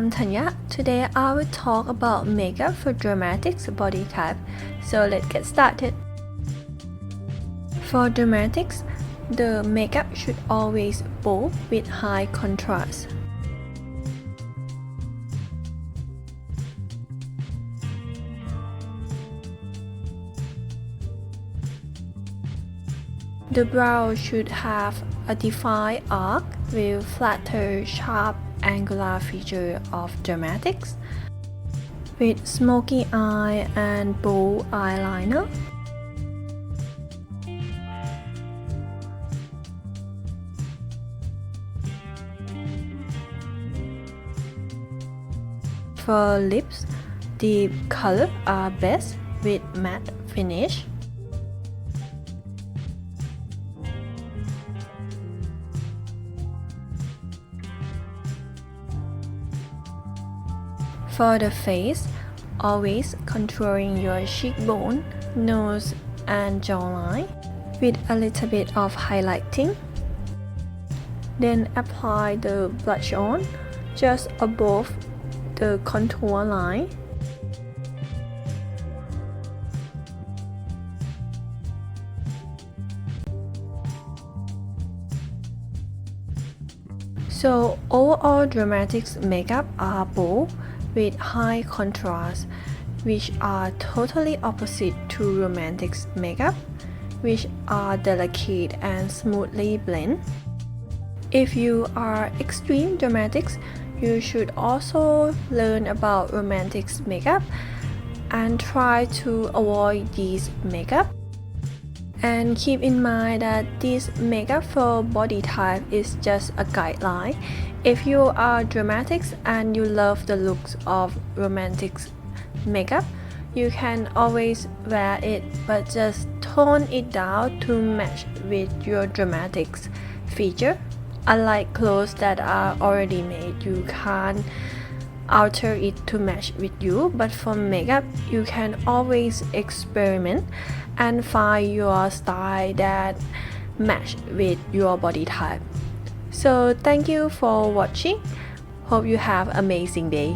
I'm Tanya. Today I will talk about makeup for dramatics body type. So let's get started. For dramatics, the makeup should always bold with high contrast. The brow should have a defined arc with flatter, sharp, angular feature of dramatics, with smoky eye and bold eyeliner. For lips, deep color are best with matte finish. For the face, always contouring your cheekbone, nose, and jawline with a little bit of highlighting. Then apply the blush on just above the contour line. So overall dramatics makeup are bold with high contrast, which are totally opposite to romantics makeup, which are delicate and smoothly blend. If you are extreme dramatics, you should also learn about romantics makeup and try to avoid these makeup. And keep in mind that this makeup for body type is just a guideline. If you are dramatics and you love the looks of romantics makeup, you can always wear it, but just tone it down to match with your dramatics feature. Unlike clothes that are already made, you can't alter it to match with you, but for makeup you can always experiment and find your style that match with your body type. So thank you for watching. Hope you have an amazing day.